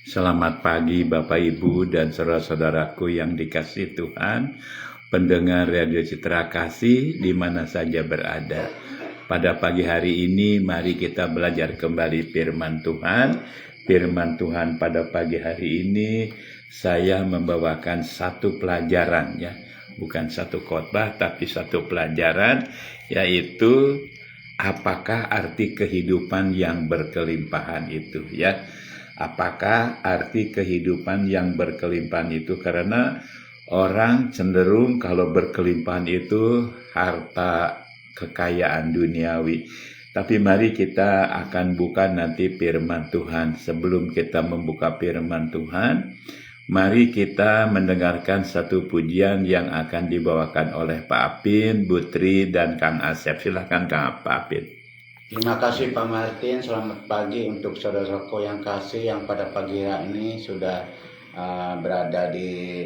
Selamat pagi Bapak Ibu dan saudara-saudaraku yang dikasihi Tuhan, pendengar Radio Citra Kasih di mana saja berada. Pada pagi hari ini mari kita belajar kembali firman Tuhan. Firman Tuhan pada pagi hari ini saya membawakan satu pelajaran ya, bukan satu khotbah tapi satu pelajaran, yaitu apakah arti kehidupan yang berkelimpahan itu ya. Apakah arti kehidupan yang berkelimpahan itu? Karena orang cenderung kalau berkelimpahan itu harta kekayaan duniawi. Tapi mari kita akan buka nanti firman Tuhan. Sebelum kita membuka firman Tuhan, mari kita mendengarkan satu pujian yang akan dibawakan oleh Pak Apin, Bu Tri, dan Kang Asep. Silahkan Pak Apin. Terima kasih Pak Martin, selamat pagi untuk saudaraku yang kasih yang pada pagi hari ini sudah berada di,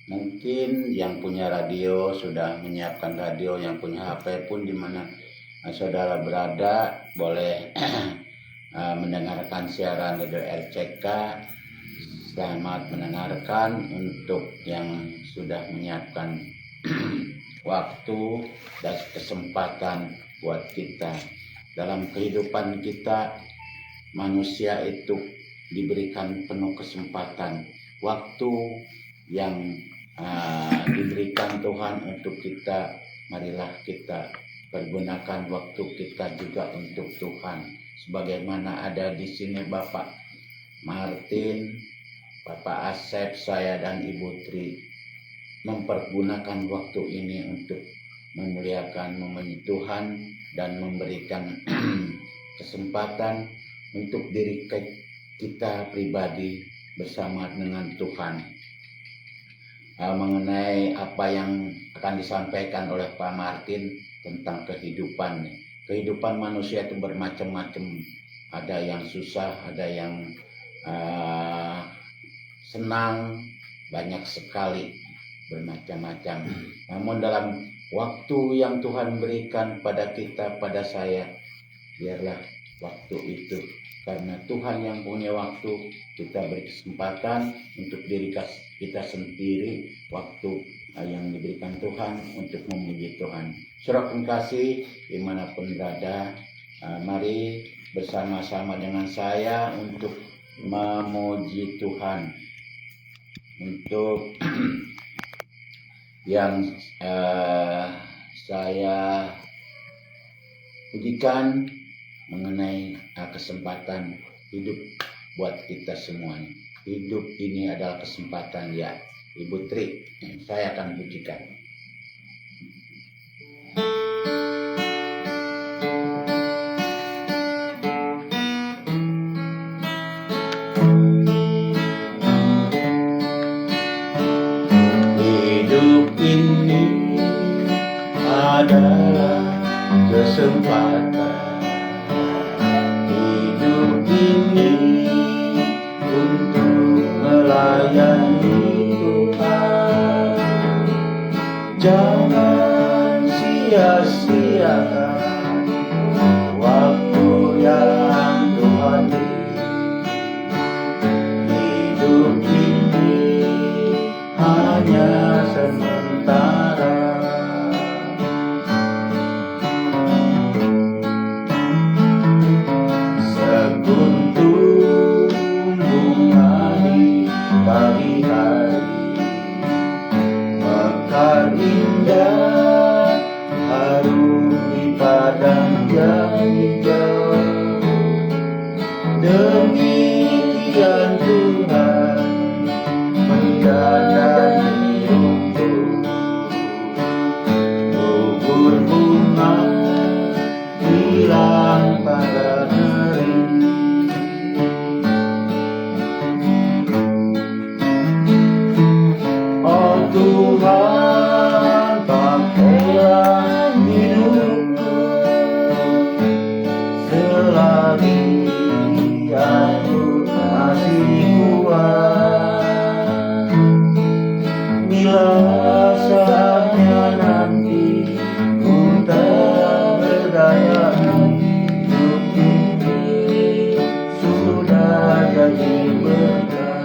mungkin yang punya radio sudah menyiapkan radio, yang punya HP pun di mana saudara berada boleh mendengarkan siaran radio RCK. Selamat mendengarkan untuk yang sudah menyiapkan waktu dan kesempatan buat kita. Dalam kehidupan kita, manusia itu diberikan penuh kesempatan. Waktu yang diberikan Tuhan untuk kita, marilah kita pergunakan waktu kita juga untuk Tuhan. Sebagaimana ada di sini Bapak Martin, Bapak Asep, saya dan Ibu Tri mempergunakan waktu ini untuk memuliakan, memuji Tuhan dan memberikan kesempatan untuk diri kita pribadi bersama dengan Tuhan. Mengenai apa yang akan disampaikan oleh Pak Martin tentang kehidupan. Kehidupan manusia itu bermacam-macam. Ada yang susah, ada yang senang, banyak sekali, bermacam-macam. Namun dalam waktu yang Tuhan berikan pada kita, pada saya, biarlah waktu itu. Karena Tuhan yang punya waktu, kita beri kesempatan untuk diri kita sendiri, waktu yang diberikan Tuhan untuk memuji Tuhan. Saudara kasih dimanapun berada, mari bersama-sama dengan saya untuk memuji Tuhan. Untuk yang saya pujikan mengenai kesempatan hidup buat kita semuanya. Hidup ini adalah kesempatan ya, Ibu Tri. Saya akan pujikan. Hidup ini adalah kesempatan. Hidup ini untuk melayani Tuhan. Jangan sia-siakan waktu yang Tuhan beri. Hidup ini hanya sementara. Segunung bunga di pagi hari, mekar indah harum di padang yang hijau. Demikian Tuhan mendandani rumput, gugur bunga hilang pada hari. Oh Tuhan, pakailah hidupku selagi aku masih kuat. Bila saatnya nanti ku tak berdaya, hidup ini sudah jadi berat.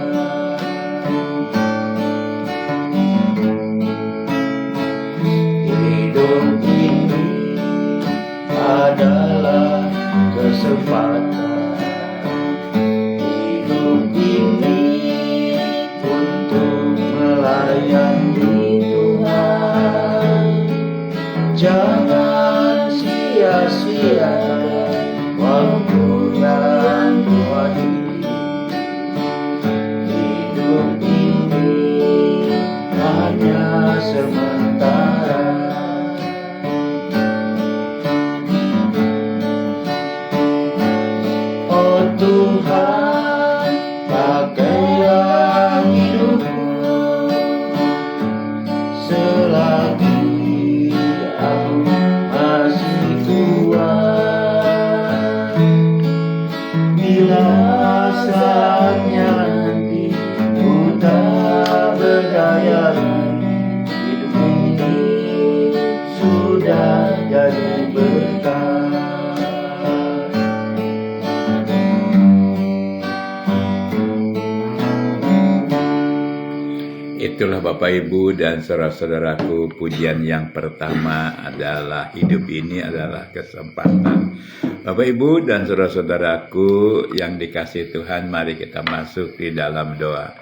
Itulah Bapak Ibu dan saudara-saudaraku, pujian yang pertama adalah hidup ini adalah kesempatan. Bapak Ibu dan saudara-saudaraku yang dikasihi Tuhan, mari kita masuk di dalam doa.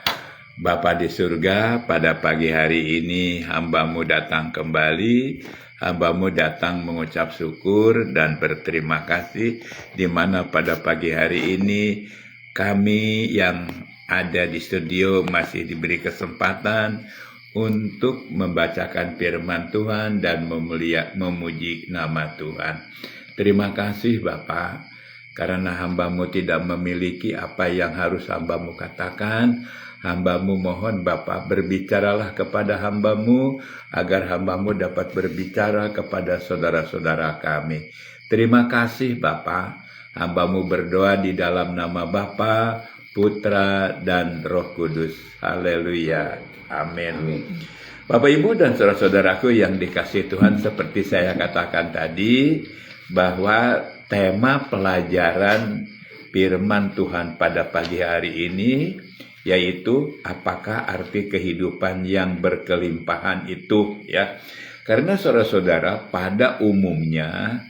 Bapa di surga, pada pagi hari ini hamba-Mu datang kembali. Hamba-Mu datang mengucap syukur dan berterima kasih, di mana pada pagi hari ini kami yang ada di studio masih diberi kesempatan untuk membacakan firman Tuhan dan memuji nama Tuhan. Terima kasih Bapa, karena hamba-Mu tidak memiliki apa yang harus hamba-Mu katakan. Hamba-Mu mohon Bapa, berbicaralah kepada hamba-Mu, agar hamba-Mu dapat berbicara kepada saudara-saudara kami. Terima kasih Bapa, hamba-Mu berdoa di dalam nama Bapa, Putra, dan Roh Kudus. Haleluya. Amin. Bapak Ibu dan saudara-saudaraku yang dikasihi Tuhan, seperti saya katakan tadi, bahwa tema pelajaran firman Tuhan pada pagi hari ini yaitu apakah arti kehidupan yang berkelimpahan itu, ya. Karena saudara-saudara, pada umumnya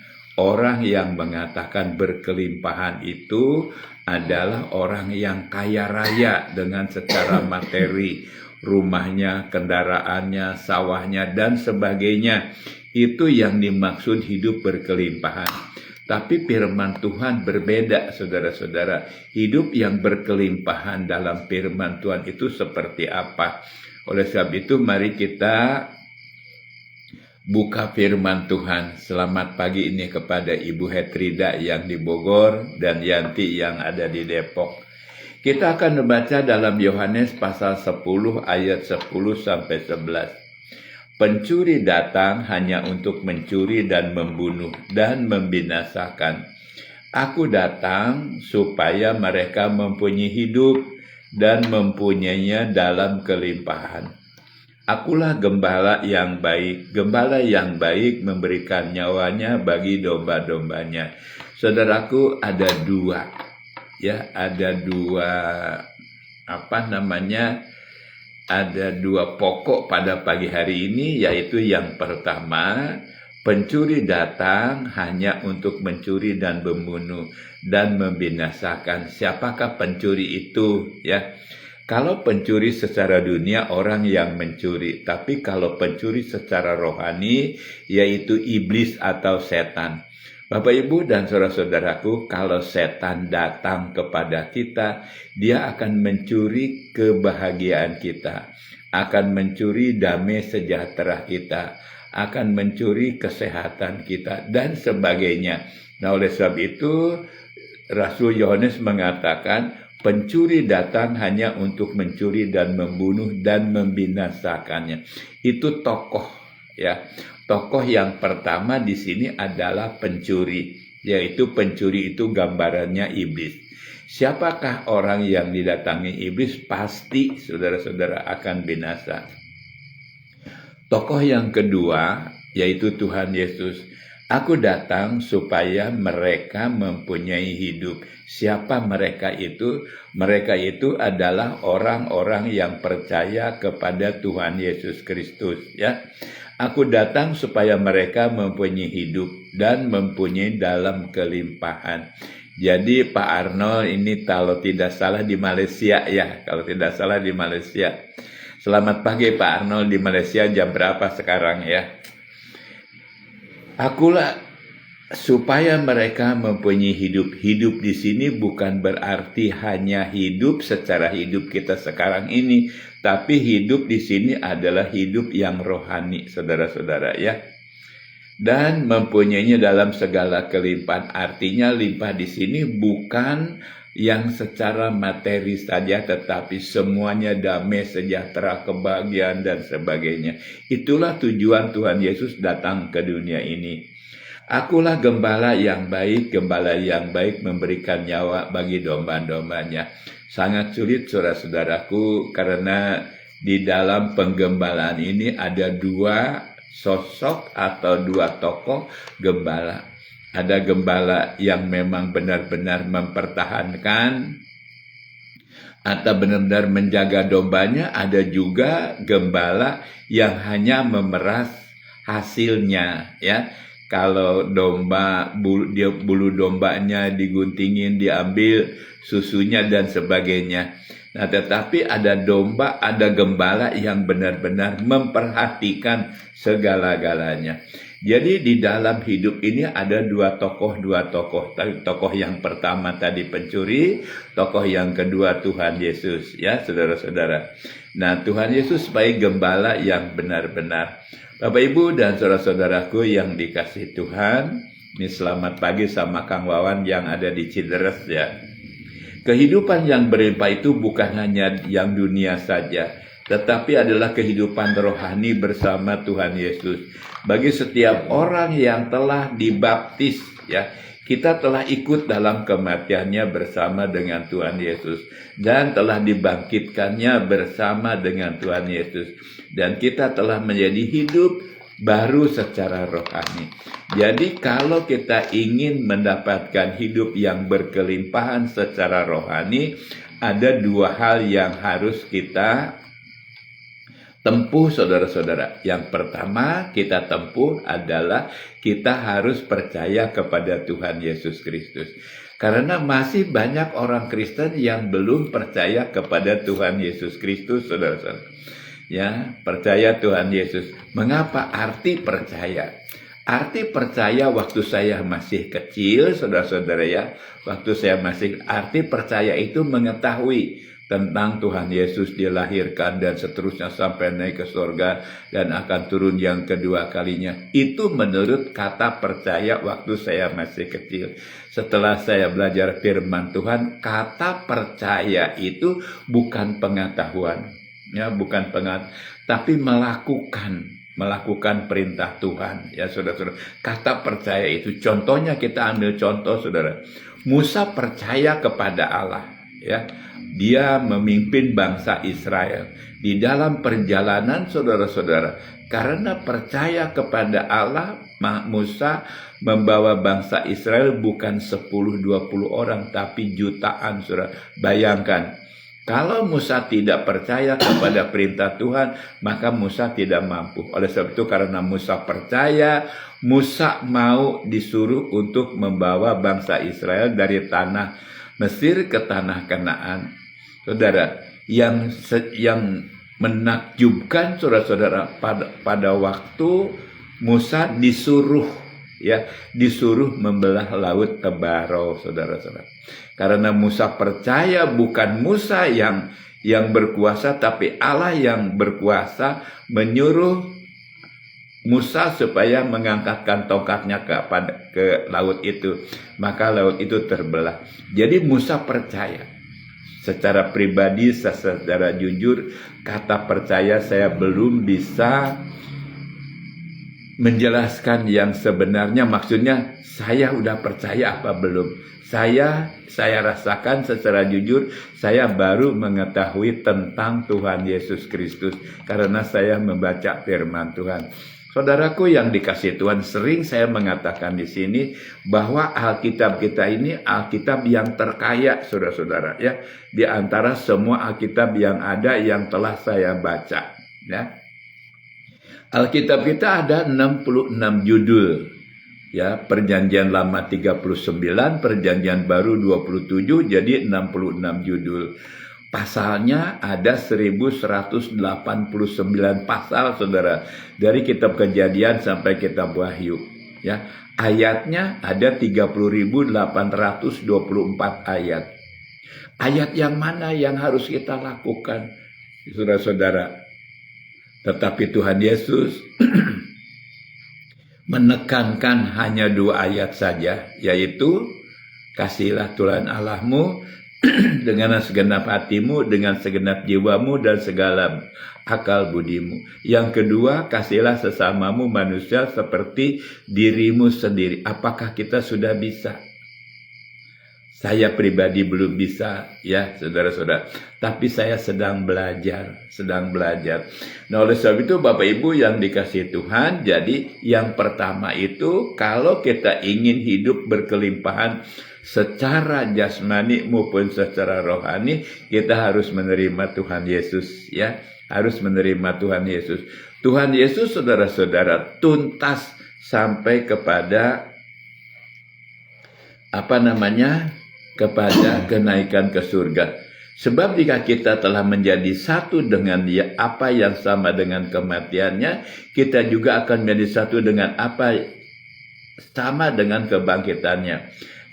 orang yang mengatakan berkelimpahan itu adalah orang yang kaya raya dengan secara materi, rumahnya, kendaraannya, sawahnya, dan sebagainya. Itu yang dimaksud hidup berkelimpahan. Tapi firman Tuhan berbeda, saudara-saudara. Hidup yang berkelimpahan dalam firman Tuhan itu seperti apa? Oleh sebab itu, mari kita buka firman Tuhan. Selamat pagi ini kepada Ibu Hetrida yang di Bogor dan Yanti yang ada di Depok. Kita akan membaca dalam Yohanes pasal 10 ayat 10 sampai 11. Pencuri datang hanya untuk mencuri dan membunuh dan membinasakan. Aku datang supaya mereka mempunyai hidup dan mempunyainya dalam kelimpahan. Akulah gembala yang baik. Gembala yang baik memberikan nyawanya bagi domba-dombanya. Saudaraku, ada dua ada dua pokok pada pagi hari ini, yaitu yang pertama, pencuri datang hanya untuk mencuri dan membunuh dan membinasakan. Siapakah pencuri itu, ya? Kalau pencuri secara dunia, orang yang mencuri. Tapi kalau pencuri secara rohani, yaitu iblis atau setan. Bapak Ibu dan saudara-saudaraku, kalau setan datang kepada kita, dia akan mencuri kebahagiaan kita, akan mencuri damai sejahtera kita, akan mencuri kesehatan kita, dan sebagainya. Nah, oleh sebab itu, Rasul Yohanes mengatakan, pencuri datang hanya untuk mencuri dan membunuh dan membinasakannya. Itu tokoh, ya. Tokoh yang pertama di sini adalah pencuri, yaitu pencuri itu gambarannya iblis. Siapakah orang yang didatangi iblis? Pasti saudara-saudara akan binasa. Tokoh yang kedua yaitu Tuhan Yesus. Aku datang supaya mereka mempunyai hidup. Siapa mereka itu? Mereka itu adalah orang-orang yang percaya kepada Tuhan Yesus Kristus, ya. Aku datang supaya mereka mempunyai hidup dan mempunyai dalam kelimpahan. Jadi Pak Arnold ini kalau tidak salah di Malaysia, ya. Kalau tidak salah di Malaysia. Selamat pagi Pak Arnold, di Malaysia jam berapa sekarang, ya? Akulah supaya mereka mempunyai hidup. Hidup di sini bukan berarti hanya hidup secara hidup kita sekarang ini, tapi hidup di sini adalah hidup yang rohani, saudara-saudara, ya. Dan mempunyainya dalam segala kelimpahan. Artinya limpah di sini bukan yang secara materi saja, tetapi semuanya damai, sejahtera, kebahagiaan, dan sebagainya. Itulah tujuan Tuhan Yesus datang ke dunia ini. Akulah gembala yang baik memberikan nyawa bagi domba-dombanya. Sangat sulit saudara-saudaraku, karena di dalam penggembalaan ini ada dua sosok atau dua tokoh gembala. Ada gembala yang memang benar-benar mempertahankan atau benar-benar menjaga dombanya. Ada juga gembala yang hanya memeras hasilnya, ya. Kalau domba, bulu dombanya diguntingin, diambil susunya dan sebagainya. Nah, tetapi ada gembala yang benar-benar memperhatikan segala-galanya. Jadi di dalam hidup ini ada dua tokoh. Tokoh yang pertama tadi pencuri, tokoh yang kedua Tuhan Yesus, ya saudara-saudara. Nah, Tuhan Yesus sebagai gembala yang benar-benar. Bapak Ibu dan saudara-saudaraku yang dikasih Tuhan, ini selamat pagi sama Kang Wawan yang ada di Cideres, ya. Kehidupan yang berlimpah itu bukan hanya yang dunia saja, tetapi adalah kehidupan rohani bersama Tuhan Yesus. Bagi setiap orang yang telah dibaptis, ya, kita telah ikut dalam kematiannya bersama dengan Tuhan Yesus dan telah dibangkitkannya bersama dengan Tuhan Yesus, dan kita telah menjadi hidup baru secara rohani. Jadi kalau kita ingin mendapatkan hidup yang berkelimpahan secara rohani, ada dua hal yang harus kita tempuh, saudara-saudara. Yang pertama kita tempuh adalah kita harus percaya kepada Tuhan Yesus Kristus. Karena masih banyak orang Kristen yang belum percaya kepada Tuhan Yesus Kristus, saudara-saudara. Ya, percaya Tuhan Yesus. Mengapa arti percaya? Arti percaya waktu saya masih kecil, saudara-saudara, ya. Waktu saya masih, arti percaya itu mengetahui tentang Tuhan Yesus dilahirkan dan seterusnya sampai naik ke surga dan akan turun yang kedua kalinya. Itu menurut kata percaya waktu saya masih kecil. Setelah saya belajar firman Tuhan, kata percaya itu bukan pengetahuan, ya, bukan pengetahuan, tapi melakukan perintah Tuhan, ya saudara-saudara. Kata percaya itu, contohnya kita ambil contoh, saudara. Musa percaya kepada Allah, ya. Dia memimpin bangsa Israel di dalam perjalanan, saudara-saudara. Karena percaya kepada Allah, Musa membawa bangsa Israel bukan 10-20 orang, tapi jutaan, saudara. Bayangkan, kalau Musa tidak percaya kepada perintah Tuhan, maka Musa tidak mampu. Oleh sebab itu, karena Musa percaya, Musa mau disuruh untuk membawa bangsa Israel dari tanah Mesir ke tanah Kanaan. Saudara, yang menakjubkan, saudara-saudara, pada waktu Musa disuruh membelah laut Tebaro, saudara-saudara. Karena Musa percaya bukan Musa yang berkuasa, tapi Allah yang berkuasa menyuruh Musa supaya mengangkatkan tongkatnya ke laut itu. Maka laut itu terbelah. Jadi Musa percaya. Secara pribadi, secara jujur, kata percaya saya belum bisa menjelaskan yang sebenarnya. Maksudnya, saya udah percaya apa belum? Saya rasakan secara jujur, saya baru mengetahui tentang Tuhan Yesus Kristus karena saya membaca firman Tuhan. Saudaraku yang dikasihi Tuhan, sering saya mengatakan di sini bahwa Alkitab kita ini Alkitab yang terkaya, saudara-saudara, ya. Di antara semua Alkitab yang ada yang telah saya baca, ya. Alkitab kita ada 66 judul. Ya, Perjanjian Lama 39, Perjanjian Baru 27, jadi 66 judul. Pasalnya ada 1189 pasal, saudara, dari kitab Kejadian sampai kitab Wahyu, ya. Ayatnya ada 30.824 ayat. Ayat yang mana yang harus kita lakukan, saudara-saudara? Tetapi Tuhan Yesus menekankan hanya 2 ayat saja, yaitu kasihilah Tuhan Allahmu dengan segenap hatimu, dengan segenap jiwamu, dan segala akal budimu. Yang kedua, kasihilah sesamamu manusia seperti dirimu sendiri. Apakah kita sudah bisa? Saya pribadi belum bisa, ya saudara-saudara. Tapi saya sedang belajar. Nah, oleh sebab itu Bapak Ibu yang dikasihi Tuhan, jadi yang pertama itu, kalau kita ingin hidup berkelimpahan secara jasmani maupun secara rohani kita harus menerima Tuhan Yesus, ya. Harus menerima Tuhan Yesus. Tuhan Yesus, saudara-saudara, tuntas sampai kepada kepada kenaikan ke surga. Sebab jika kita telah menjadi satu dengan Dia, apa yang sama dengan kematiannya, kita juga akan menjadi satu dengan apa sama dengan kebangkitannya.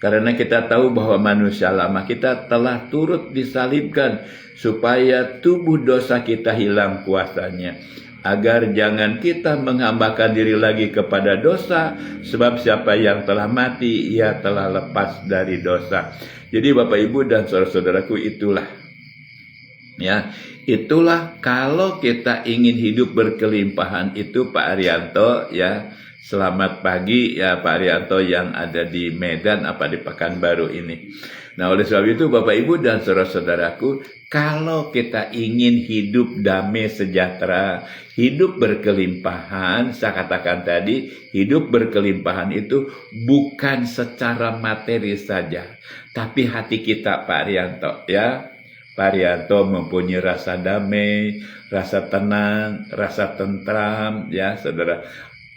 Karena kita tahu bahwa manusia lama kita telah turut disalibkan supaya tubuh dosa kita hilang kuasanya, agar jangan kita menghambakan diri lagi kepada dosa, sebab siapa yang telah mati, ia telah lepas dari dosa. Jadi Bapak Ibu dan saudara-saudaraku, itulah kalau kita ingin hidup berkelimpahan itu, Pak Arianto, ya. Selamat pagi ya Pak Arianto yang ada di Medan di Pekanbaru ini. Nah, oleh sebab itu Bapak Ibu dan saudara-saudaraku, kalau kita ingin hidup damai sejahtera, hidup berkelimpahan, saya katakan tadi, hidup berkelimpahan itu bukan secara materi saja, tapi hati kita, Pak Arianto, ya. Pak Arianto mempunyai rasa damai, rasa tenang, rasa tentram, ya saudara.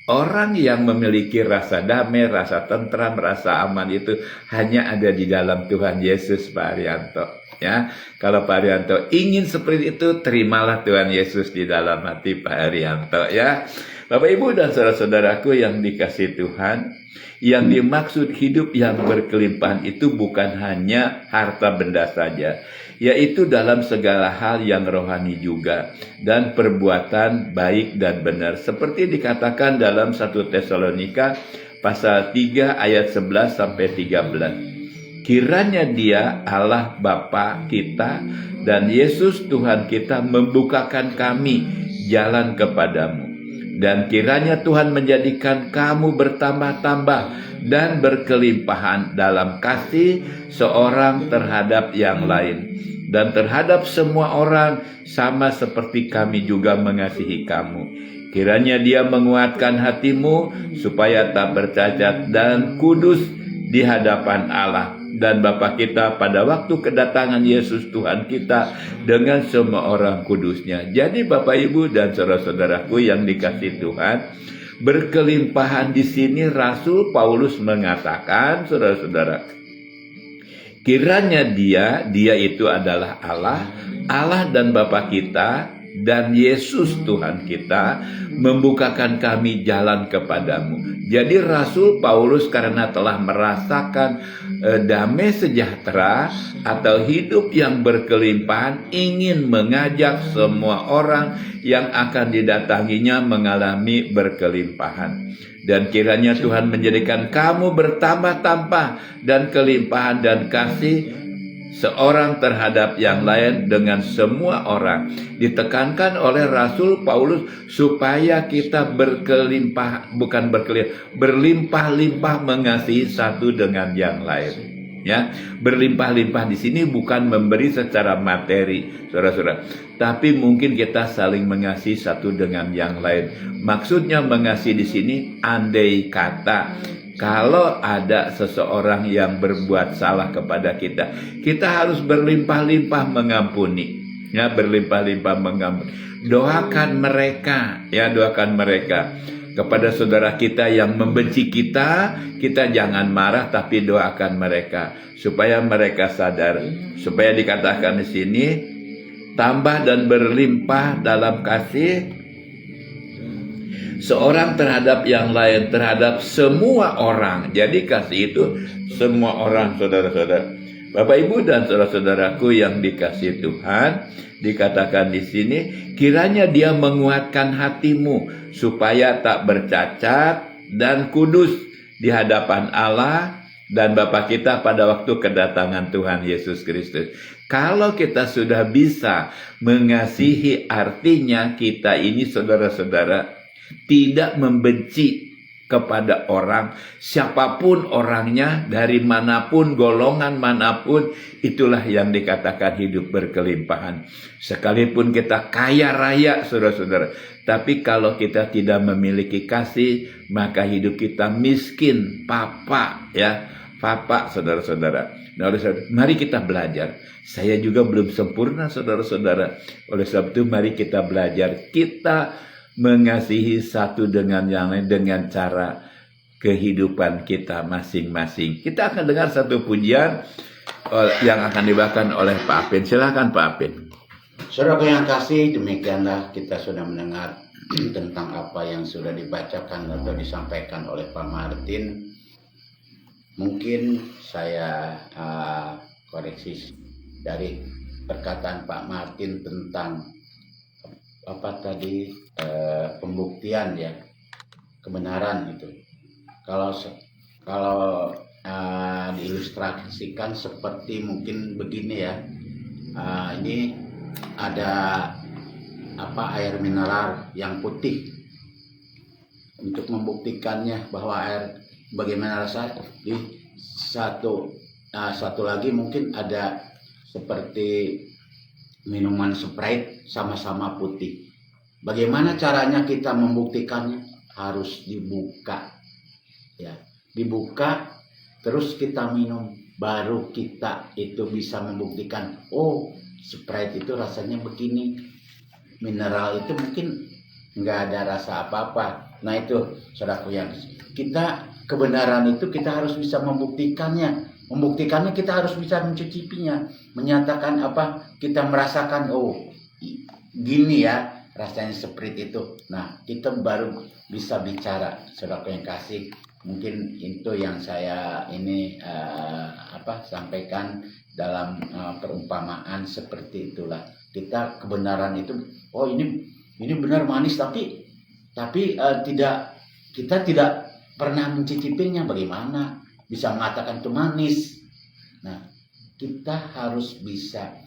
Orang yang memiliki rasa damai, rasa tentram, rasa aman itu hanya ada di dalam Tuhan Yesus, Pak Arianto. Ya, kalau Pak Arianto ingin seperti itu, terimalah Tuhan Yesus di dalam hati Pak Arianto. Ya, Bapak Ibu dan saudara-saudaraku yang dikasihi Tuhan, yang dimaksud hidup yang berkelimpahan itu bukan hanya harta benda saja, yaitu dalam segala hal yang rohani juga, dan perbuatan baik dan benar, seperti dikatakan dalam 1 Tesalonika pasal 3 ayat 11 sampai 13. Kiranya Dia, Allah Bapa kita, dan Yesus Tuhan kita membukakan kami jalan kepadamu, dan kiranya Tuhan menjadikan kamu bertambah-tambah dan berkelimpahan dalam kasih seorang terhadap yang lain, dan terhadap semua orang, sama seperti kami juga mengasihi kamu. Kiranya Dia menguatkan hatimu supaya tak bercacat dan kudus di hadapan Allah dan Bapa kita pada waktu kedatangan Yesus Tuhan kita dengan semua orang kudusnya. Jadi Bapak Ibu dan saudara-saudaraku yang dikasihi Tuhan, berkelimpahan di sini Rasul Paulus mengatakan, saudara-saudara, kiranya Dia itu adalah Allah dan Bapa kita, dan Yesus Tuhan kita membukakan kami jalan kepadamu. Jadi Rasul Paulus karena telah merasakan damai sejahtera atau hidup yang berkelimpahan, ingin mengajak semua orang yang akan didatanginya mengalami berkelimpahan. Dan kiranya Tuhan menjadikan kamu bertambah-tambah dan kelimpahan dan kasih seorang terhadap yang lain dengan semua orang. Ditekankan oleh Rasul Paulus supaya kita berlimpah-limpah mengasihi satu dengan yang lain. Ya, berlimpah-limpah di sini bukan memberi secara materi, saudara-saudara, tapi mungkin kita saling mengasihi satu dengan yang lain. Maksudnya mengasihi di sini, andai kata kalau ada seseorang yang berbuat salah kepada kita, kita harus berlimpah-limpah mengampuni. Ya, berlimpah-limpah mengampuni. Doakan mereka, ya, doakan mereka. Kepada saudara kita yang membenci kita, kita jangan marah tapi doakan mereka supaya mereka sadar. Supaya dikatakan di sini, tambah dan berlimpah dalam kasih seorang terhadap yang lain, terhadap semua orang. Jadi kasih itu semua orang, saudara-saudara. Bapak Ibu dan saudara-saudaraku yang dikasihi Tuhan, dikatakan di sini, kiranya Dia menguatkan hatimu supaya tak bercacat dan kudus di hadapan Allah dan Bapa kita pada waktu kedatangan Tuhan Yesus Kristus. Kalau kita sudah bisa mengasihi, artinya kita ini, saudara-saudara, tidak membenci kepada orang, siapapun orangnya, dari manapun, golongan manapun. Itulah yang dikatakan hidup berkelimpahan. Sekalipun kita kaya raya, saudara-saudara, tapi kalau kita tidak memiliki kasih, maka hidup kita miskin, papa, ya, Papa, saudara-saudara. Nah, oleh sebab itu, mari kita belajar. Saya juga belum sempurna, saudara-saudara. Oleh sebab itu, mari kita belajar. Kita mengasihi satu dengan yang lain dengan cara kehidupan kita masing-masing. Kita akan dengar satu pujian yang akan dibawakan oleh Pak Apin. Silakan Pak Apin. Saudara yang kasih, demikianlah kita sudah mendengar tentang apa yang sudah dibacakan atau disampaikan oleh Pak Martin. Mungkin saya koreksi dari perkataan Pak Martin tentang apa tadi, pembuktian ya, kebenaran itu. Kalau diilustrasikan seperti mungkin begini ya, ini ada air mineral yang putih. Untuk membuktikannya bahwa air bagaimana rasanya, di satu lagi mungkin ada seperti minuman Sprite sama-sama putih. Bagaimana caranya kita membuktikannya? Harus dibuka ya, dibuka terus kita minum, baru kita itu bisa membuktikan, oh Sprite itu rasanya begini, mineral itu mungkin nggak ada rasa apa-apa. Nah itu saudaraku yang kita, kebenaran itu kita harus bisa membuktikannya. Membuktikannya kita harus bisa mencicipinya, menyatakan apa, kita merasakan, oh gini ya rasanya Sprite itu. Nah kita baru bisa bicara, saudaraku yang kasih. Mungkin itu yang saya ini sampaikan dalam perumpamaan seperti itulah. Kita kebenaran itu, oh ini benar manis, tapi kita tidak pernah mencicipinya. Bagaimana bisa mengatakan itu manis? Nah, kita harus bisa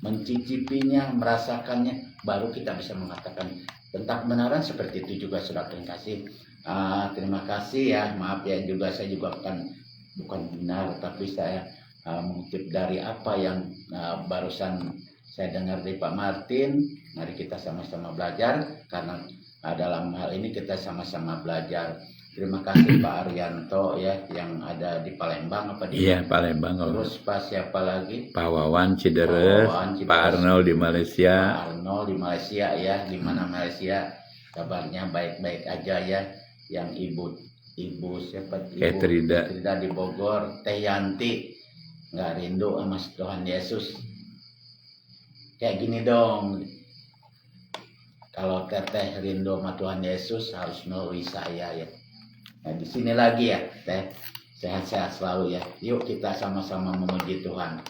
mencicipinya, merasakannya, baru kita bisa mengatakan tentang kebenaran. Seperti itu juga saudara yang kasih. Terima kasih ya, maaf ya juga saya juga bukan benar, tapi saya mengutip dari apa yang barusan saya dengar dari Pak Martin. Mari kita sama-sama belajar, karena dalam hal ini kita sama-sama belajar. Terima kasih Pak Arianto ya, yang ada di Palembang apa di? Iya, Palembang. Terus Pak siapa lagi? Pak Wawan Cideres, Pak Arnold di Malaysia. Pak Arnold di Malaysia ya, di mana Malaysia? Kabarnya baik-baik aja ya. Yang ibu siapa? Etrida di Bogor, Teh Yanti nggak rindu sama Tuhan Yesus. Kayak gini dong, kalau Teteh rindu sama Tuhan Yesus harus melalui saya ya. Nah di sini lagi ya Teh, sehat-sehat selalu ya. Yuk kita sama-sama memuji Tuhan.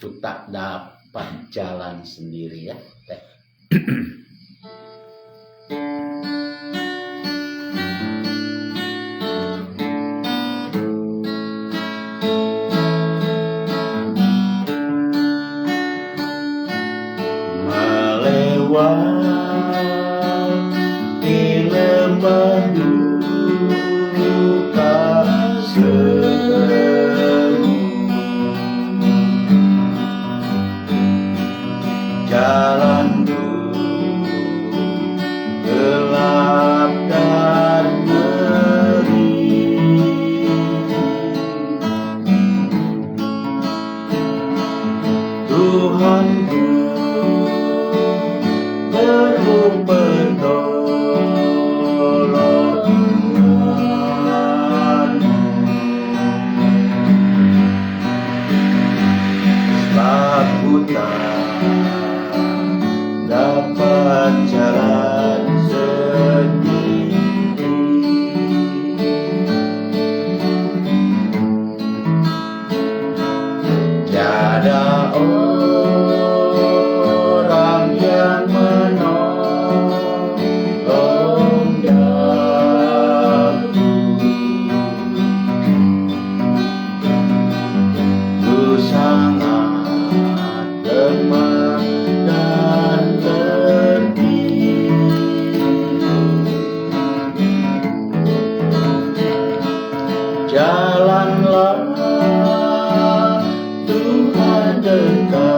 Ku tak dapat jalan sendiri ya Teh. Melewati lembah duka semu, jalanku gelap dan ngeri. Tuhanku perlu pertolongan-Mu, sebab ku tak dapat jalan sendiri. Tiada orang yang menolong aku. Ku sangat lemah dan letih. Jalanlah Tuhan dekat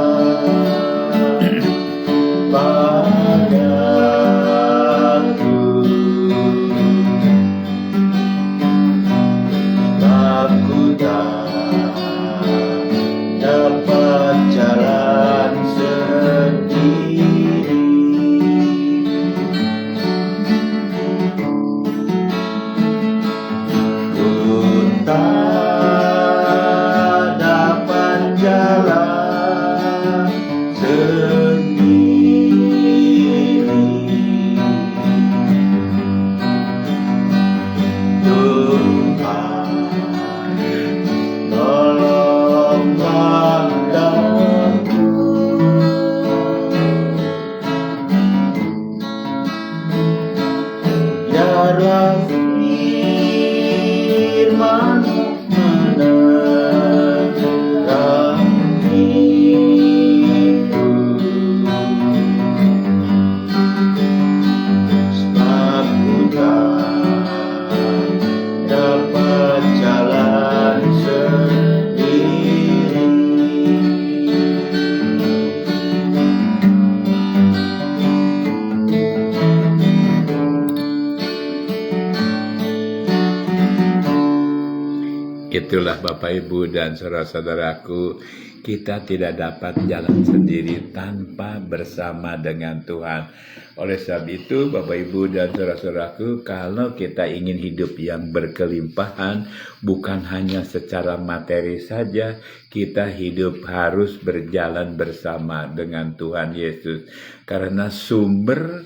Itulah Bapak Ibu dan saudara-saudaraku, kita tidak dapat jalan sendiri tanpa bersama dengan Tuhan. Oleh sebab itu Bapak Ibu dan saudara-saudaraku, kalau kita ingin hidup yang berkelimpahan, bukan hanya secara materi saja, kita hidup harus berjalan bersama dengan Tuhan Yesus. Karena sumber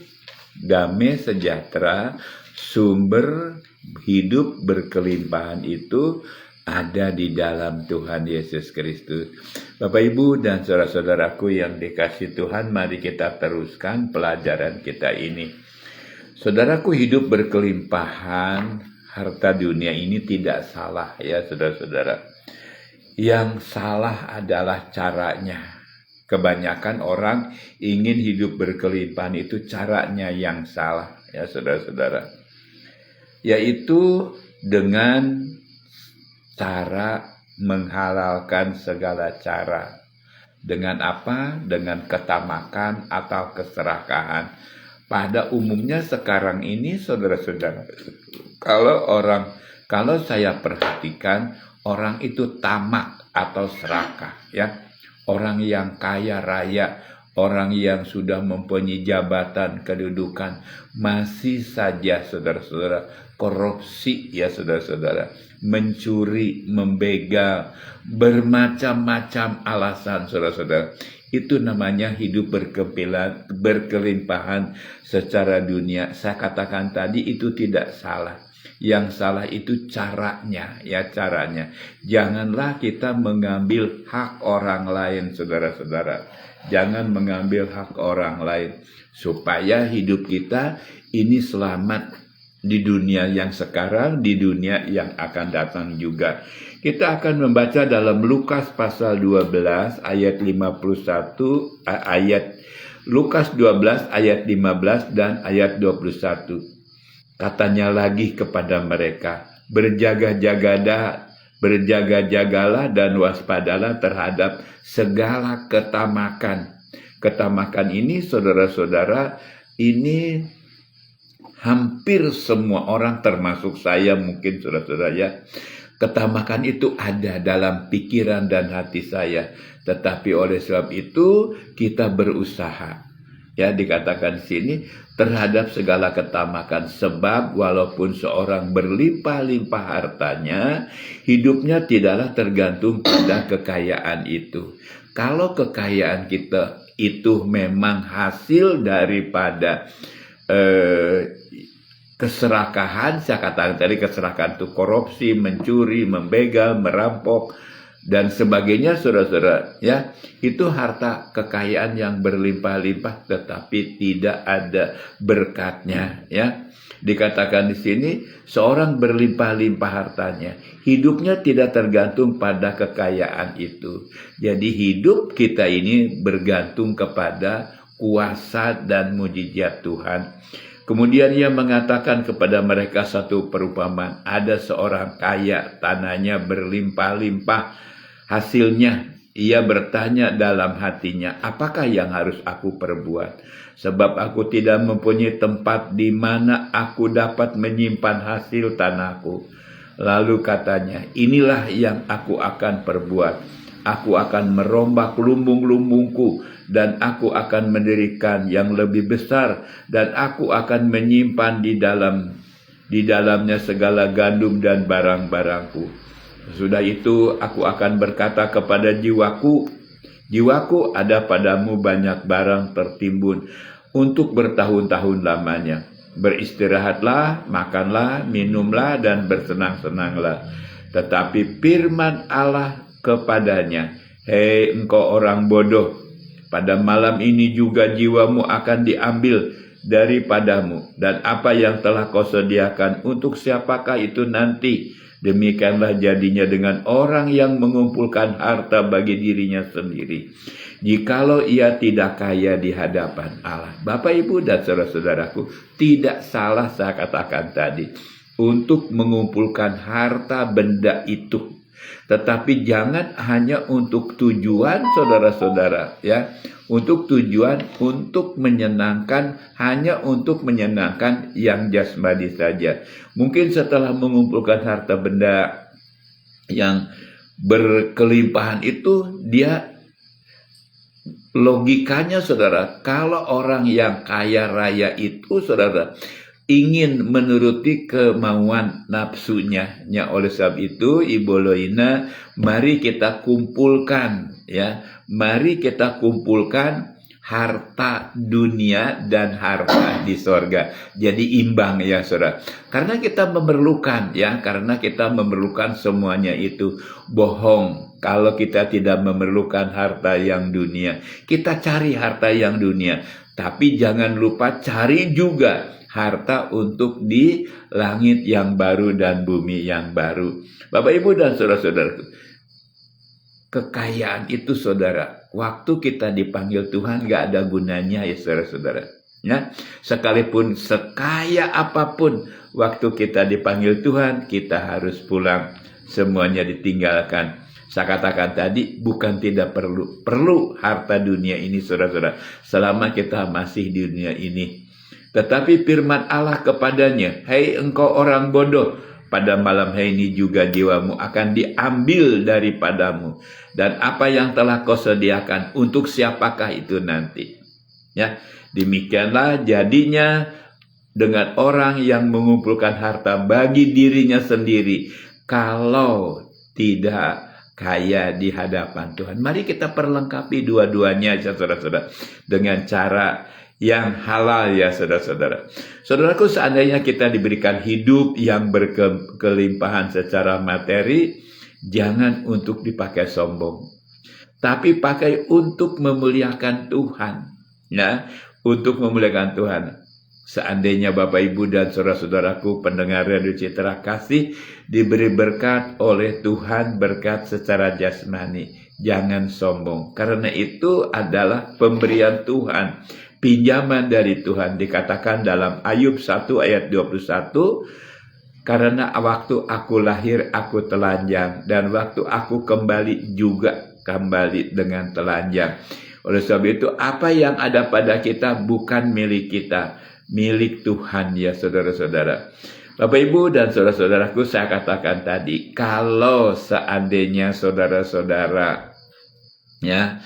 damai sejahtera, sumber hidup berkelimpahan itu ada di dalam Tuhan Yesus Kristus. Bapak Ibu dan saudara-saudaraku yang dikasihi Tuhan, mari kita teruskan pelajaran kita ini. Saudaraku, hidup berkelimpahan harta dunia ini tidak salah ya saudara-saudara. Yang salah adalah caranya. Kebanyakan orang ingin hidup berkelimpahan, itu caranya yang salah ya saudara-saudara. Yaitu dengan cara menghalalkan segala cara. Dengan apa? Dengan ketamakan atau keserakahan. Pada umumnya sekarang ini saudara-saudara, kalau saya perhatikan, orang itu tamak atau serakah ya. Orang yang kaya raya, orang yang sudah mempunyai jabatan, kedudukan, masih saja saudara-saudara korupsi ya saudara-saudara, mencuri, membegal, bermacam-macam alasan saudara-saudara. Itu namanya hidup berkelimpahan secara dunia. Saya katakan tadi itu tidak salah. Yang salah itu caranya, ya caranya. Janganlah kita mengambil hak orang lain saudara-saudara. Jangan mengambil hak orang lain supaya hidup kita ini selamat di dunia yang sekarang, di dunia yang akan datang juga. Kita akan membaca dalam Lukas pasal 12 ayat 51, Lukas 12 ayat 15 dan ayat 21. Katanya lagi kepada mereka, berjaga-jagalah dan waspadalah terhadap segala ketamakan. Ketamakan ini saudara-saudara, ini hampir semua orang termasuk saya mungkin saudara-saudara ya. Ketamakan itu ada dalam pikiran dan hati saya. Tetapi oleh sebab itu kita berusaha. Ya dikatakan di sini terhadap segala ketamakan. Sebab walaupun seorang berlimpah-limpah hartanya, hidupnya tidaklah tergantung pada kekayaan itu. Kalau kekayaan kita itu memang hasil daripada keserakahan, saya katakan tadi keserakahan itu korupsi, mencuri, membegal, merampok dan sebagainya saudara-saudara ya, itu harta kekayaan yang berlimpah-limpah tetapi tidak ada berkatnya ya. Dikatakan di sini seorang berlimpah-limpah hartanya, hidupnya tidak tergantung pada kekayaan itu. Jadi hidup kita ini bergantung kepada kuasa dan mujizat Tuhan. Kemudian ia mengatakan kepada mereka satu perumpamaan. Ada seorang kaya, tanahnya berlimpah-limpah. Hasilnya ia bertanya dalam hatinya, apakah yang harus aku perbuat? Sebab aku tidak mempunyai tempat di mana aku dapat menyimpan hasil tanahku. Lalu katanya, inilah yang aku akan perbuat. Aku akan merombak lumbung-lumbungku dan aku akan mendirikan yang lebih besar dan aku akan menyimpan di dalamnya segala gandum dan barang-barangku. Sudah itu aku akan berkata kepada jiwaku, jiwaku ada padamu banyak barang tertimbun untuk bertahun-tahun lamanya. Beristirahatlah, makanlah, minumlah dan bersenang-senanglah. Tetapi firman Allah kepadanya, hei engkau orang bodoh, pada malam ini juga jiwamu akan diambil daripadamu, dan apa yang telah kau sediakan untuk siapakah itu nanti? Demikianlah jadinya dengan orang yang mengumpulkan harta bagi dirinya sendiri, jikalau ia tidak kaya di hadapan Allah. Bapak, Ibu, dan saudara-saudaraku, tidak salah saya katakan tadi untuk mengumpulkan harta benda itu. Tetapi jangan hanya untuk tujuan saudara-saudara ya, untuk tujuan untuk menyenangkan, hanya untuk menyenangkan yang jasmani saja. Mungkin setelah mengumpulkan harta benda yang berkelimpahan itu, dia logikanya saudara, kalau orang yang kaya raya itu saudara ingin menuruti kemauan nafsunya, oleh sebab itu Ibu Loina, mari kita kumpulkan ya, mari kita kumpulkan harta dunia dan harta di sorga. Jadi imbang ya saudara. Karena kita memerlukan ya, karena kita memerlukan semuanya itu. Bohong kalau kita tidak memerlukan harta yang dunia. Kita cari harta yang dunia, tapi jangan lupa cari juga harta untuk di langit yang baru dan bumi yang baru. Bapak Ibu dan saudara-saudaraku, kekayaan itu saudara, waktu kita dipanggil Tuhan gak ada gunanya ya saudara-saudara. Ya, sekalipun sekaya apapun, waktu kita dipanggil Tuhan, kita harus pulang, semuanya ditinggalkan. Saya katakan tadi, bukan tidak perlu harta dunia ini saudara-saudara, selama kita masih di dunia ini. Tetapi firman Allah kepadanya, "Hai engkau orang bodoh, pada malam hari ini juga jiwamu akan diambil daripadamu. Dan apa yang telah kau sediakan, untuk siapakah itu nanti?" Ya, demikianlah jadinya dengan orang yang mengumpulkan harta bagi dirinya sendiri, kalau tidak kaya di hadapan Tuhan. Mari kita perlengkapi dua-duanya saudara-saudara dengan cara yang halal ya saudara-saudara. Saudaraku, seandainya kita diberikan hidup yang berkelimpahan secara materi, jangan untuk dipakai sombong, tapi pakai untuk memuliakan Tuhan. Ya, untuk memuliakan Tuhan. Seandainya Bapak Ibu dan saudara-saudaraku pendengar Radio Citra Kasih diberi berkat oleh Tuhan, berkat secara jasmani, jangan sombong, karena itu adalah pemberian Tuhan, pinjaman dari Tuhan. Dikatakan dalam Ayub 1 ayat 21, "Karena waktu aku lahir aku telanjang, dan waktu aku kembali juga kembali dengan telanjang." Oleh sebab itu, apa yang ada pada kita bukan milik kita, milik Tuhan ya saudara-saudara. Bapak Ibu dan saudara-saudaraku, saya katakan tadi, kalau seandainya saudara-saudara ya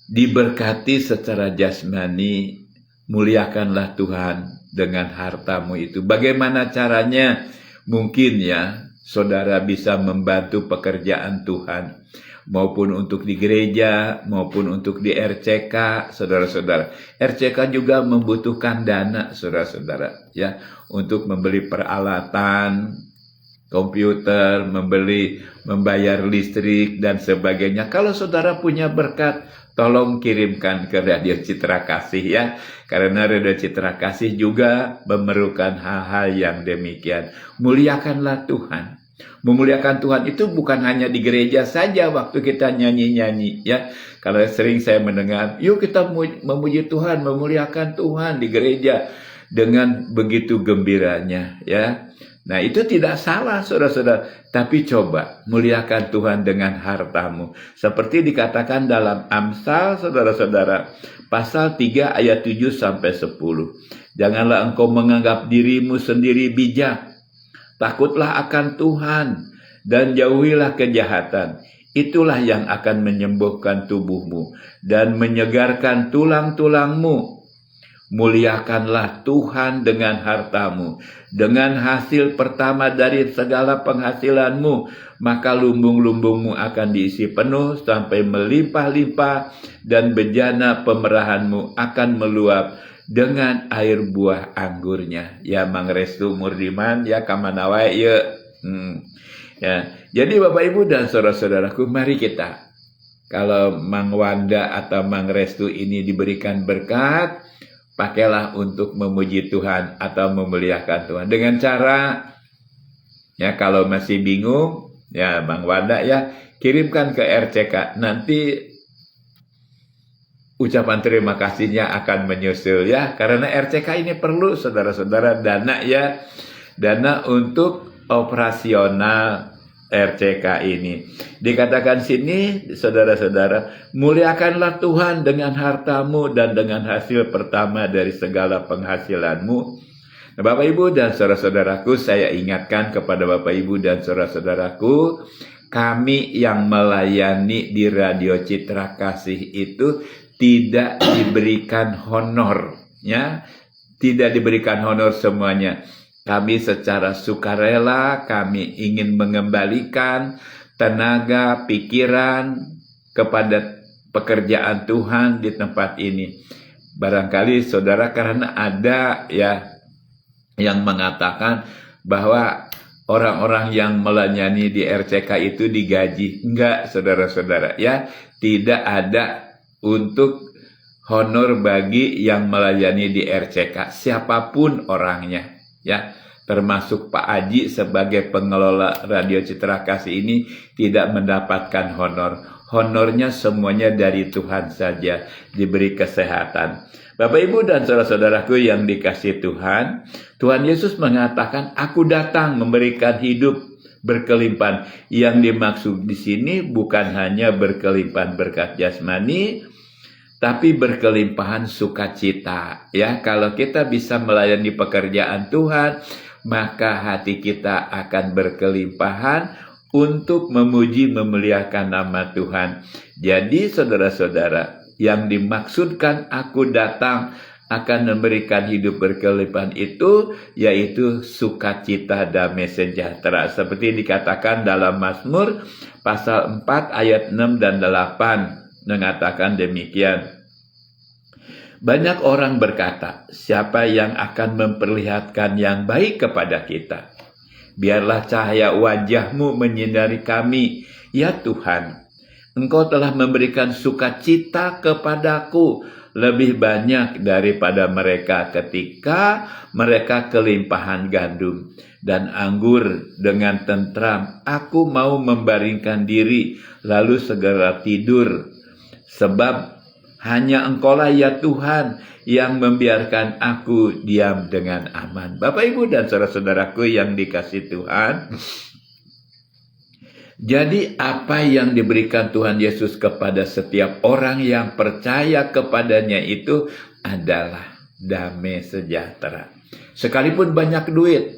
diberkati secara jasmani, muliakanlah Tuhan dengan hartamu itu. Bagaimana caranya? Mungkin ya saudara bisa membantu pekerjaan Tuhan, maupun untuk di gereja, maupun untuk di RCK, saudara-saudara. RCK juga membutuhkan dana, saudara-saudara, ya, untuk membeli peralatan, komputer, membayar listrik, dan sebagainya. Kalau saudara punya berkat, tolong kirimkan ke Radio Citra Kasih ya, karena Radio Citra Kasih juga memerlukan hal-hal yang demikian. Muliakanlah Tuhan. Memuliakan Tuhan itu bukan hanya di gereja saja waktu kita nyanyi-nyanyi ya. Kalau sering saya mendengar, yuk kita memuji Tuhan, memuliakan Tuhan di gereja dengan begitu gembiranya ya. Nah, itu tidak salah saudara-saudara, tapi coba muliakan Tuhan dengan hartamu. Seperti dikatakan dalam Amsal saudara-saudara, pasal 3 ayat 7 sampai 10. "Janganlah engkau menganggap dirimu sendiri bijak, takutlah akan Tuhan dan jauhilah kejahatan. Itulah yang akan menyembuhkan tubuhmu dan menyegarkan tulang-tulangmu. Muliakanlah Tuhan dengan hartamu, dengan hasil pertama dari segala penghasilanmu, maka lumbung-lumbungmu akan diisi penuh sampai melimpah-limpah, dan bejana pemerahanmu akan meluap dengan air buah anggurnya." Ya, Mang Restu Murdiman ya, kamanawai ya. Ya, jadi Bapak Ibu dan saudara-saudaraku, mari kita, kalau Mang Wanda atau Mang Restu ini diberikan berkat, pakailah untuk memuji Tuhan atau memuliakan Tuhan dengan cara ya, kalau masih bingung ya Bang Wanda ya, kirimkan ke RCK, nanti ucapan terima kasihnya akan menyusul ya, karena RCK ini perlu saudara-saudara dana ya, dana untuk operasional RCK ini. Dikatakan sini saudara-saudara, muliakanlah Tuhan dengan hartamu dan dengan hasil pertama dari segala penghasilanmu. Nah, Bapak Ibu dan saudara-saudaraku, saya ingatkan kepada Bapak Ibu dan saudara-saudaraku, kami yang melayani di Radio Citra Kasih itu tidak diberikan honor, ya, tidak diberikan honor semuanya. Kami secara sukarela, kami ingin mengembalikan tenaga, pikiran kepada pekerjaan Tuhan di tempat ini. Barangkali saudara karena ada ya yang mengatakan bahwa orang-orang yang melayani di RCK itu digaji. Enggak, saudara-saudara, ya. Tidak ada untuk honor bagi yang melayani di RCK, siapapun orangnya, ya. Termasuk Pak Aji sebagai pengelola Radio Citra Kasih ini tidak mendapatkan honor. Honornya semuanya dari Tuhan saja, diberi kesehatan. Bapak, Ibu, dan saudara-saudaraku yang dikasihi Tuhan, Tuhan Yesus mengatakan, aku datang memberikan hidup berkelimpahan. Yang dimaksud di sini bukan hanya berkelimpahan berkat jasmani, tapi berkelimpahan sukacita. Ya, kalau kita bisa melayani pekerjaan Tuhan, maka hati kita akan berkelimpahan untuk memuji memuliakan nama Tuhan. Jadi saudara-saudara, yang dimaksudkan aku datang akan memberikan hidup berkelimpahan itu, yaitu sukacita damai sejahtera. Seperti dikatakan dalam Mazmur pasal 4 ayat 6 dan 8 mengatakan demikian. Banyak orang berkata, siapa yang akan memperlihatkan yang baik kepada kita? Biarlah cahaya wajah-Mu menyinari kami, ya Tuhan. Engkau telah memberikan sukacita kepadaku lebih banyak daripada mereka ketika mereka kelimpahan gandum dan anggur dengan tentram. Aku mau membaringkan diri lalu segera tidur. Sebab hanya Engkaulah ya Tuhan yang membiarkan aku diam dengan aman. Bapak, Ibu, dan saudara-saudaraku yang dikasihi Tuhan, jadi apa yang diberikan Tuhan Yesus kepada setiap orang yang percaya kepadanya itu adalah damai sejahtera. Sekalipun banyak duit,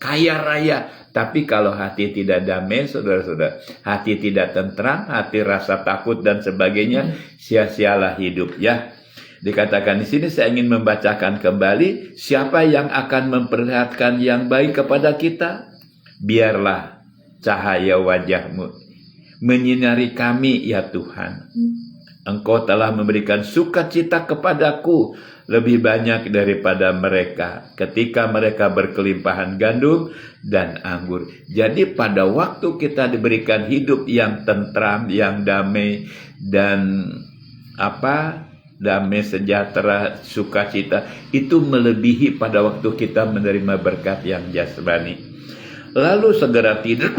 kaya raya, tapi kalau hati tidak damai, saudara-saudara, hati tidak tentram, hati rasa takut dan sebagainya, sia-sialah hidup, ya. Dikatakan di sini, saya ingin membacakan kembali, siapa yang akan memperlihatkan yang baik kepada kita? Biarlah cahaya wajah-Mu menyinari kami, ya Tuhan. Engkau telah memberikan sukacita kepadaku lebih banyak daripada mereka ketika mereka berkelimpahan gandum dan anggur. Jadi pada waktu kita diberikan hidup yang tentram, yang damai, dan damai sejahtera, sukacita, itu melebihi pada waktu kita menerima berkat yang jasmani. Lalu segera tidur.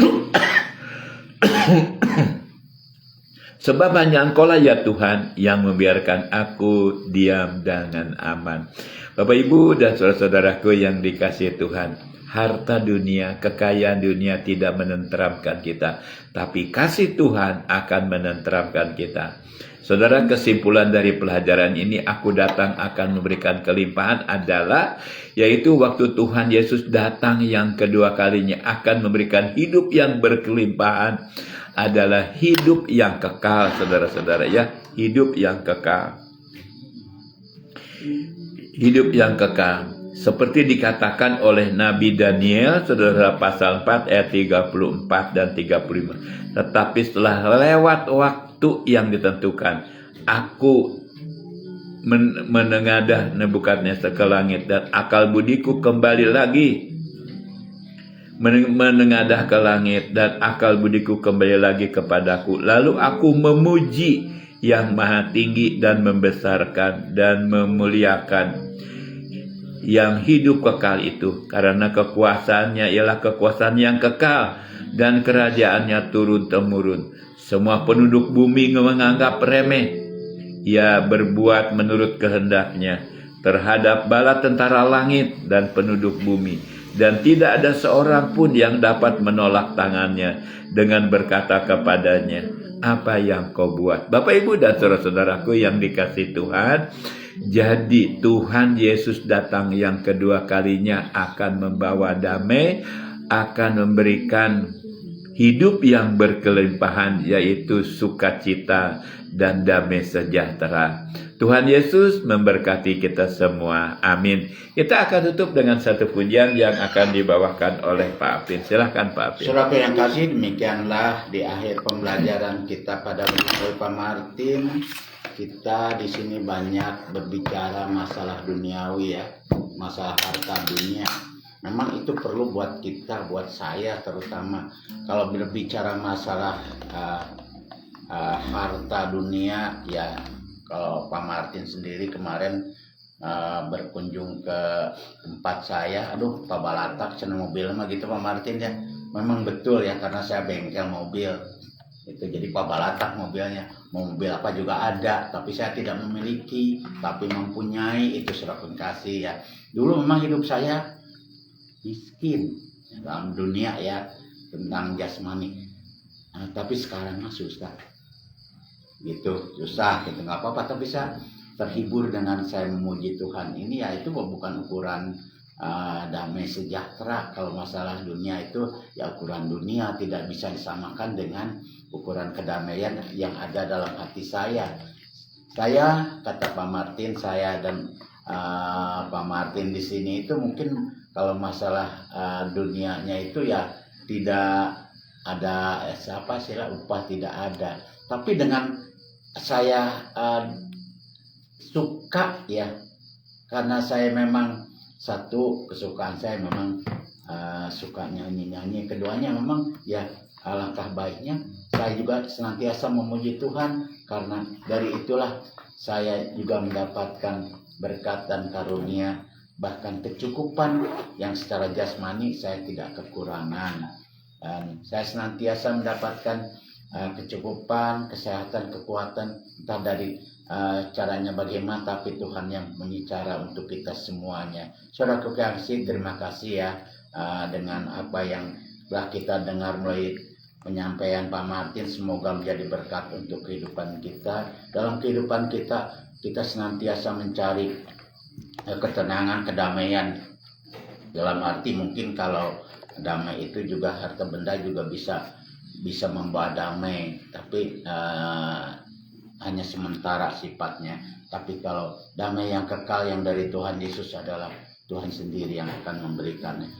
Sebab hanya Engkaulah ya Tuhan yang membiarkan aku diam dengan aman. Bapak, Ibu, dan saudara-saudaraku yang dikasihi Tuhan, harta dunia, kekayaan dunia tidak menenteramkan kita, tapi kasih Tuhan akan menenteramkan kita. Saudara, kesimpulan dari pelajaran ini, aku datang akan memberikan kelimpahan adalah, yaitu waktu Tuhan Yesus datang yang kedua kalinya akan memberikan hidup yang berkelimpahan, adalah hidup yang kekal, saudara-saudara, ya, hidup yang kekal. Hidup yang kekal. Seperti dikatakan oleh Nabi Daniel, saudara, pasal 4 ayat 34 dan 35. Tetapi setelah lewat waktu yang ditentukan, aku menengadah Nebukadnezar ke langit dan akal budiku kembali lagi. Menengadah ke langit dan akal budiku kembali lagi kepadaku. Lalu aku memuji yang maha tinggi dan membesarkan dan memuliakan yang hidup kekal itu, karena kekuasaannya ialah kekuasaan yang kekal dan kerajaannya turun-temurun. Semua penduduk bumi menganggap remeh. Ia berbuat menurut kehendaknya terhadap bala tentara langit dan penduduk bumi, dan tidak ada seorang pun yang dapat menolak tangannya dengan berkata kepadanya, apa yang kau buat? Bapak, Ibu, dan saudara-saudaraku yang dikasihi Tuhan, jadi Tuhan Yesus datang yang kedua kalinya akan membawa damai, akan memberikan hidup yang berkelimpahan, yaitu sukacita dan damai sejahtera. Tuhan Yesus memberkati kita semua. Amin. Kita akan tutup dengan satu pujian yang akan dibawakan oleh Pak Apin. Silahkan Pak Apin. Saudara yang kasih, demikianlah di akhir pembelajaran kita pada Pak Martin. Kita di sini banyak berbicara masalah duniawi ya, masalah harta dunia. Memang itu perlu buat kita, buat saya terutama. Kalau berbicara masalah harta dunia, ya kalau Pak Martin sendiri kemarin berkunjung ke tempat saya, aduh Pak Balatak senang mobil mah gitu Pak Martin ya. Memang betul ya, karena saya bengkel mobil. Itu jadi Pak Balatak mobilnya, mobil apa juga ada, tapi saya tidak memiliki, tapi mempunyai. Itu sudah kasih ya. Dulu memang hidup saya miskin dalam dunia ya, tentang jasmani. Tapi sekarang mah susah gitu, susah gitu, nggak apa-apa, tapi saya terhibur dengan saya memuji Tuhan ini. Ya itu bukan ukuran damai sejahtera. Kalau masalah dunia itu ya ukuran dunia, tidak bisa disamakan dengan ukuran kedamaian yang ada dalam hati saya. Saya, kata Pak Martin, saya dan Pak Martin di sini itu mungkin kalau masalah dunianya itu ya tidak ada upah, tidak ada. Tapi dengan saya suka ya, karena saya memang satu kesukaan saya memang suka nyanyi. Keduanya memang ya alangkah baiknya saya juga senantiasa memuji Tuhan, karena dari itulah saya juga mendapatkan berkat dan karunia, bahkan kecukupan yang secara jasmani saya tidak kekurangan. Dan saya senantiasa mendapatkan kecukupan, kesehatan, kekuatan, entah dari caranya bagaimana, tapi Tuhan yang menyicara untuk kita semuanya. Saudara kekasih, terima kasih ya dengan apa yang telah kita dengar melalui penyampaian Pak Martin. Semoga menjadi berkat untuk kehidupan kita. Dalam kehidupan kita, kita senantiasa mencari ketenangan, kedamaian. Dalam arti mungkin kalau damai itu juga harta benda juga bisa membawa damai, tapi hanya sementara sifatnya. Tapi kalau damai yang kekal yang dari Tuhan Yesus adalah Tuhan sendiri yang akan memberikannya.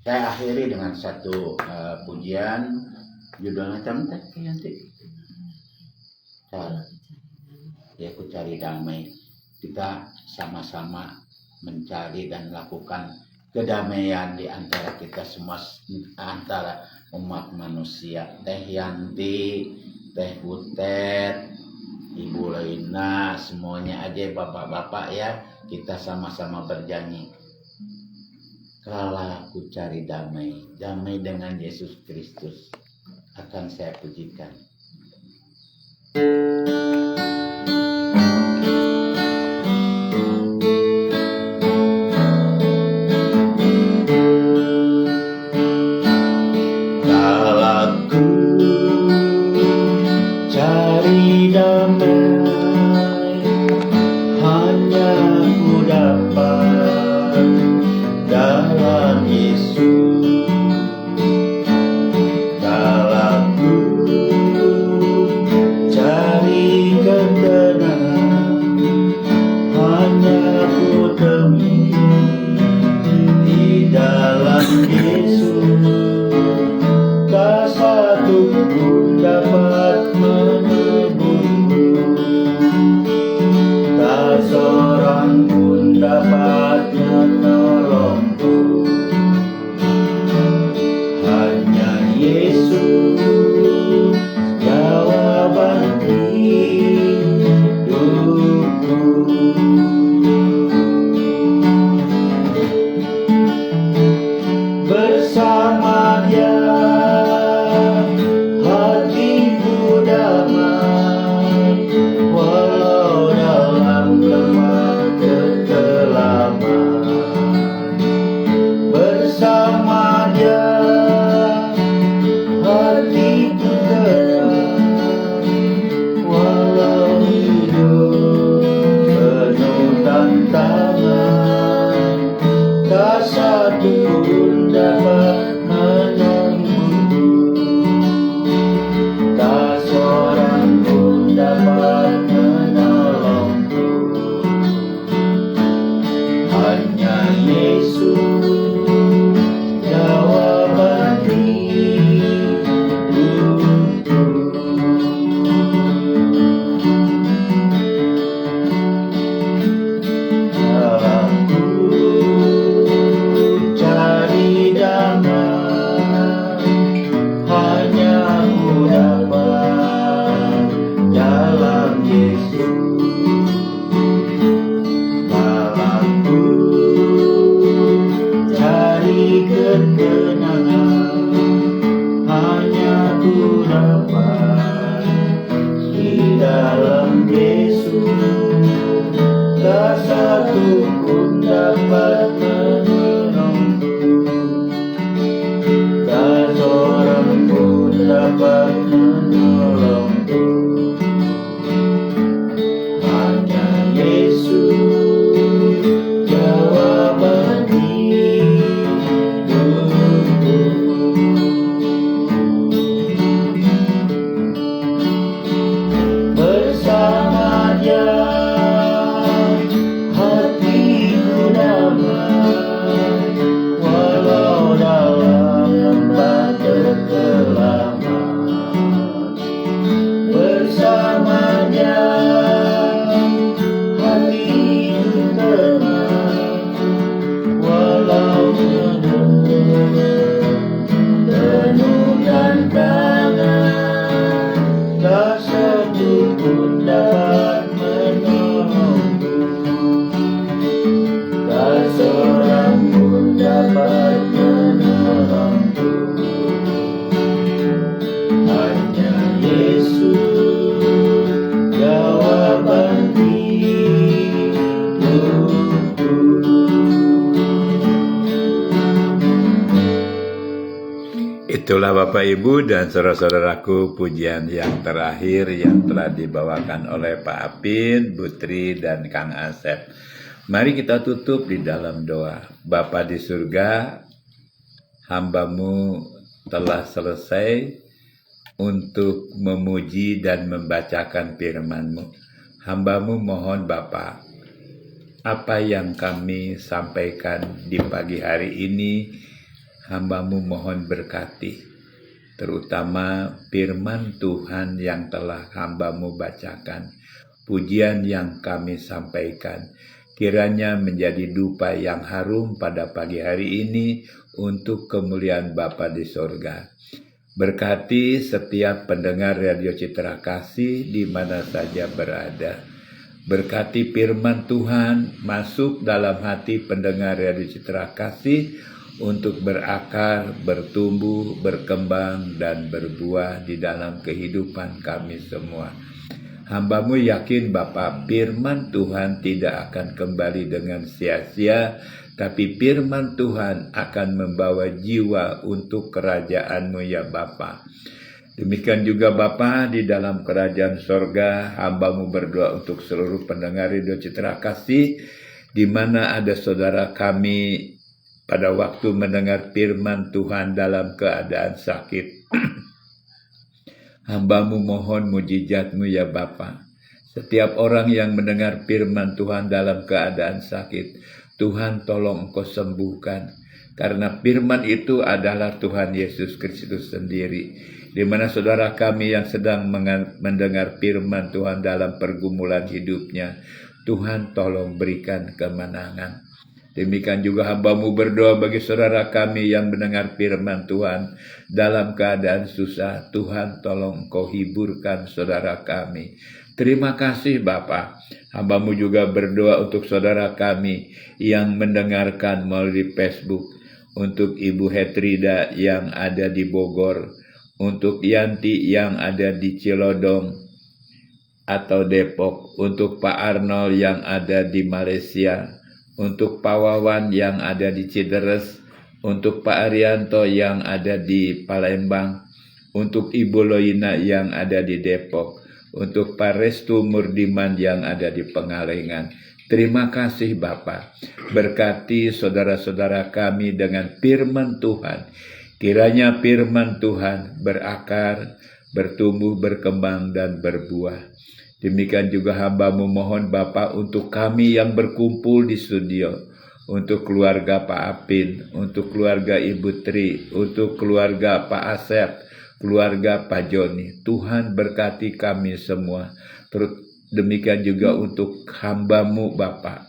Saya akhiri dengan satu pujian, judulnya nanti. Ya, aku cari damai. Kita sama-sama mencari dan melakukan kedamaian di antara kita semua, antara umat manusia. Teh Yanti, Teh Butet, Ibu Lina, semuanya aja bapak-bapak ya, kita sama-sama berjanji. Kalau aku cari damai dengan Yesus Kristus, akan saya pujikan. Tak satu pun dapat menebusku. dalam Yesus, tak satu pun dapat menolongku, tak seorang pun dapat menolongku. Hanya Yesus jawaban hidupku. Bersama Dia hatiku damai, walau dalam lembah terkelaman. Bersama Dia hatiku tenang, walau penuh tantangan, tak satu pun dapat menolongku, tak seorang pun dapat menolongku. Hanya Yesus jawaban hidupku. Itulah Bapak Ibu dan saudara-saudaraku pujian yang terakhir yang telah dibawakan oleh Pak Apin, Bu Tri, dan Kang Asep. Mari kita tutup di dalam doa. Bapa di surga, hamba-Mu telah selesai untuk memuji dan membacakan firman-Mu. Hamba-Mu mohon Bapa, apa yang kami sampaikan di pagi hari ini, hamba-Mu mohon berkati, terutama firman Tuhan yang telah hamba-Mu bacakan, pujian yang kami sampaikan, kiranya menjadi dupa yang harum pada pagi hari ini untuk kemuliaan Bapa di sorga. Berkati setiap pendengar Radio Citra Kasih di mana saja berada. Berkati firman Tuhan masuk dalam hati pendengar Radio Citra Kasih untuk berakar, bertumbuh, berkembang, dan berbuah di dalam kehidupan kami semua. Hamba-Mu yakin Bapa, firman Tuhan tidak akan kembali dengan sia-sia, tapi firman Tuhan akan membawa jiwa untuk kerajaan-Mu ya Bapa. Demikian juga Bapa, di dalam kerajaan sorga, hamba-Mu berdoa untuk seluruh pendengar Radio Citra Kasih, di mana ada saudara kami pada waktu mendengar firman Tuhan dalam keadaan sakit. Hamba-Mu mohon mujizat-Mu ya Bapa. Setiap orang yang mendengar firman Tuhan dalam keadaan sakit, Tuhan tolong Engkau sembuhkan. Karena firman itu adalah Tuhan Yesus Kristus sendiri. Di mana saudara kami yang sedang mendengar firman Tuhan dalam pergumulan hidupnya, Tuhan tolong berikan kemenangan. Demikian juga hamba-Mu berdoa bagi saudara kami yang mendengar firman Tuhan dalam keadaan susah. Tuhan tolong Engkau hiburkan saudara kami. Terima kasih Bapa. Hamba-Mu juga berdoa untuk saudara kami yang mendengarkan melalui Facebook. Untuk Ibu Hetrida yang ada di Bogor. Untuk Yanti yang ada di Cilodong atau Depok. Untuk Pak Arnold yang ada di Malaysia. Untuk Pak Wawan yang ada di Cideres, untuk Pak Arianto yang ada di Palembang, untuk Ibu Loina yang ada di Depok, untuk Pak Restu Murdiman yang ada di Pengalengan. Terima kasih Bapa. Berkati saudara-saudara kami dengan firman Tuhan. Kiranya firman Tuhan berakar, bertumbuh, berkembang, dan berbuah. Demikian juga hamba-Mu mohon Bapa untuk kami yang berkumpul di studio, untuk keluarga Pak Apin, untuk keluarga Ibu Tri, untuk keluarga Pak Asep, keluarga Pak Joni. Tuhan berkati kami semua. Demikian juga untuk hamba-Mu Bapa.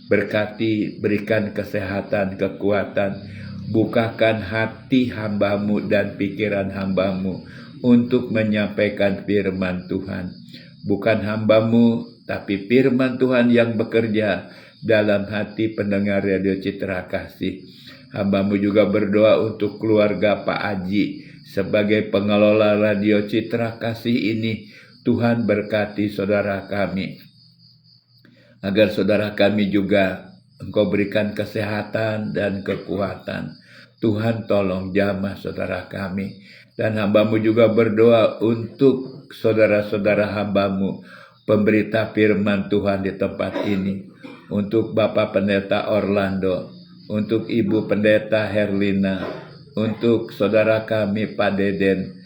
Berkati, berikan kesehatan, kekuatan, bukakan hati hamba-Mu dan pikiran hamba-Mu untuk menyampaikan firman Tuhan. Bukan hamba-Mu, tapi firman Tuhan yang bekerja dalam hati pendengar Radio Citra Kasih. Hamba-Mu juga berdoa untuk keluarga Pak Aji sebagai pengelola Radio Citra Kasih ini. Tuhan berkati saudara kami, agar saudara kami juga Engkau berikan kesehatan dan kekuatan. Tuhan tolong jamah saudara kami. Dan hamba-Mu juga berdoa untuk saudara-saudara hamba-Mu, pemberita firman Tuhan di tempat ini. Untuk Bapak Pendeta Orlando, untuk Ibu Pendeta Herlina, untuk saudara kami Pak Deden,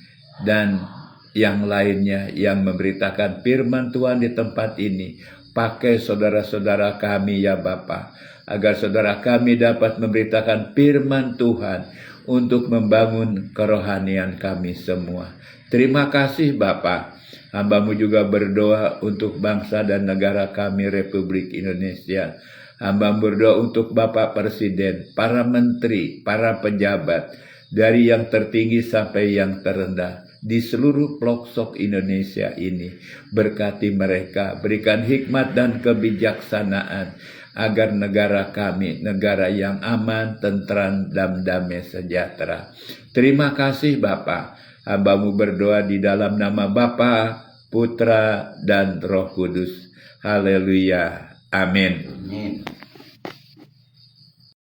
dan yang lainnya yang memberitakan firman Tuhan di tempat ini. Pakai saudara-saudara kami ya Bapa, agar saudara kami dapat memberitakan firman Tuhan untuk membangun kerohanian kami semua. Terima kasih Bapa. Hamba-Mu juga berdoa untuk bangsa dan negara kami Republik Indonesia. Hamba berdoa untuk Bapak Presiden, para menteri, para pejabat, dari yang tertinggi sampai yang terendah, di seluruh pelosok Indonesia ini. Berkati mereka, berikan hikmat dan kebijaksanaan, agar negara kami, negara yang aman, tentram, dan damai sejahtera. Terima kasih Bapa. Hamba-Mu berdoa di dalam nama Bapa, Putra, dan Roh Kudus. Haleluya. Amin. Amin.